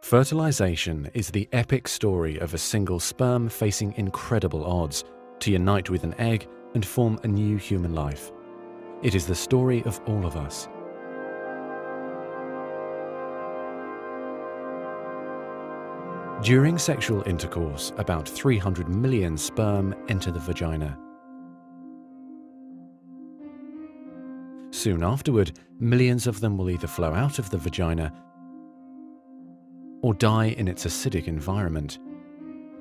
Fertilization is the epic story of a single sperm facing incredible odds to unite with an egg and form a new human life. It is the story of all of us. During sexual intercourse, about 300 million sperm enter the vagina. Soon afterward, millions of them will either flow out of the vagina or die in its acidic environment.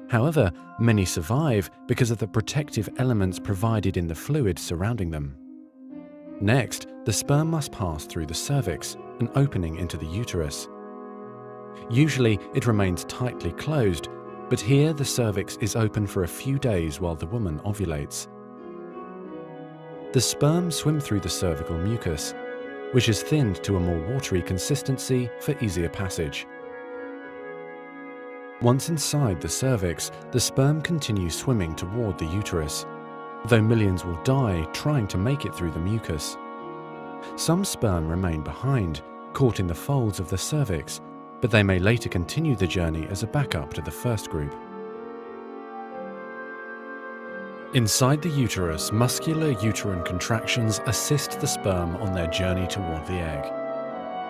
However, many survive because of the protective elements provided in the fluid surrounding them. Next, the sperm must pass through the cervix, an opening into the uterus. Usually, it remains tightly closed, but here the cervix is open for a few days while the woman ovulates. The sperm swim through the cervical mucus, which is thinned to a more watery consistency for easier passage. Once inside the cervix, the sperm continues swimming toward the uterus, though millions will die trying to make it through the mucus. Some sperm remain behind, caught in the folds of the cervix, but they may later continue the journey as a backup to the first group. Inside the uterus, muscular uterine contractions assist the sperm on their journey toward the egg.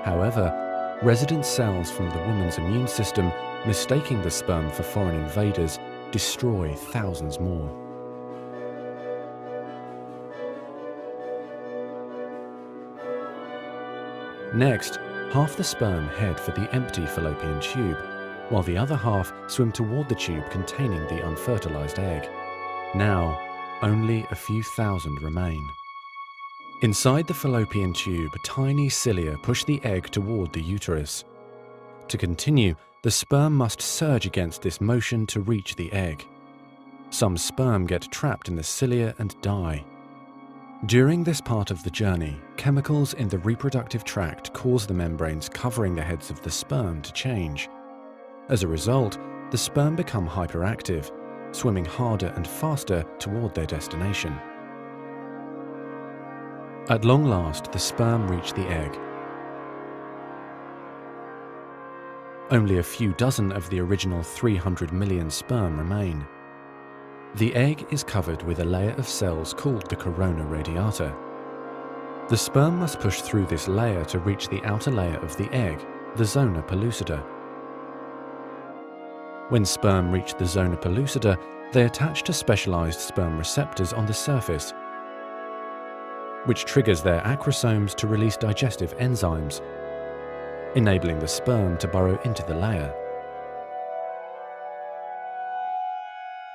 However, resident cells from the woman's immune system, mistaking the sperm for foreign invaders, destroy thousands more. Next, half the sperm head for the empty fallopian tube, while the other half swim toward the tube containing the unfertilized egg. Now, only a few thousand remain. Inside the fallopian tube, tiny cilia push the egg toward the uterus. To continue, the sperm must surge against this motion to reach the egg. Some sperm get trapped in the cilia and die. During this part of the journey, chemicals in the reproductive tract cause the membranes covering the heads of the sperm to change. As a result, the sperm become hyperactive, swimming harder and faster toward their destination. At long last, the sperm reach the egg. Only a few dozen of the original 300 million sperm remain. The egg is covered with a layer of cells called the corona radiata. The sperm must push through this layer to reach the outer layer of the egg, the zona pellucida. When sperm reach the zona pellucida, they attach to specialized sperm receptors on the surface, which triggers their acrosomes to release digestive enzymes, enabling the sperm to burrow into the layer.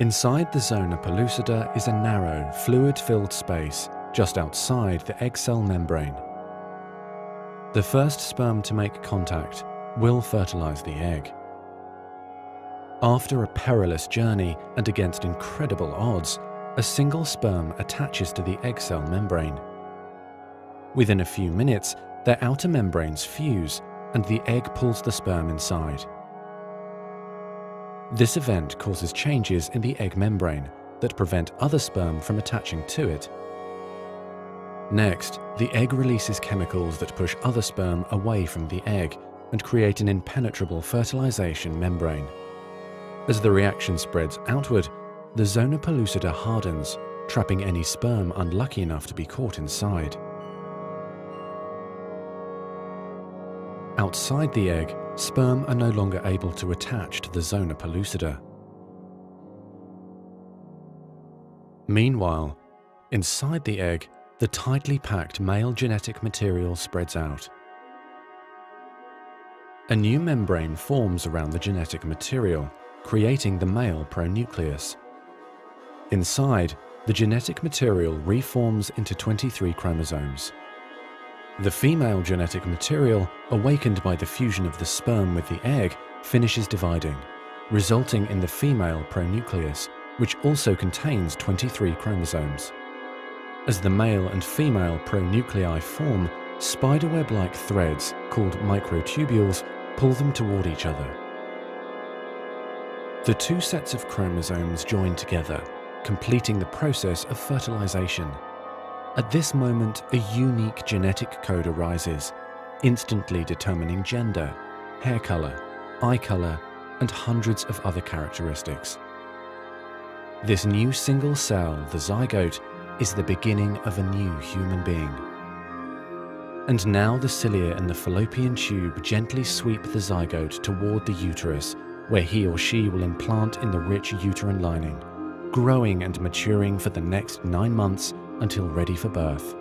Inside the zona pellucida is a narrow, fluid-filled space just outside the egg cell membrane. The first sperm to make contact will fertilize the egg. After a perilous journey and against incredible odds, a single sperm attaches to the egg cell membrane. Within a few minutes, their outer membranes fuse and the egg pulls the sperm inside. This event causes changes in the egg membrane that prevent other sperm from attaching to it. Next, the egg releases chemicals that push other sperm away from the egg and create an impenetrable fertilization membrane. As the reaction spreads outward, the zona pellucida hardens, trapping any sperm unlucky enough to be caught inside. Outside the egg, sperm are no longer able to attach to the zona pellucida. Meanwhile, inside the egg, the tightly packed male genetic material spreads out. A new membrane forms around the genetic material, creating the male pronucleus. Inside, the genetic material reforms into 23 chromosomes. The female genetic material, awakened by the fusion of the sperm with the egg, finishes dividing, resulting in the female pronucleus, which also contains 23 chromosomes. As the male and female pronuclei form, spiderweb-like threads, called microtubules, pull them toward each other. The two sets of chromosomes join together, completing the process of fertilization. At this moment, a unique genetic code arises, instantly determining gender, hair color, eye color, and hundreds of other characteristics. This new single cell, the zygote, is the beginning of a new human being. And now the cilia in the fallopian tube gently sweep the zygote toward the uterus, where he or she will implant in the rich uterine lining, growing and maturing for the next 9 months until ready for birth.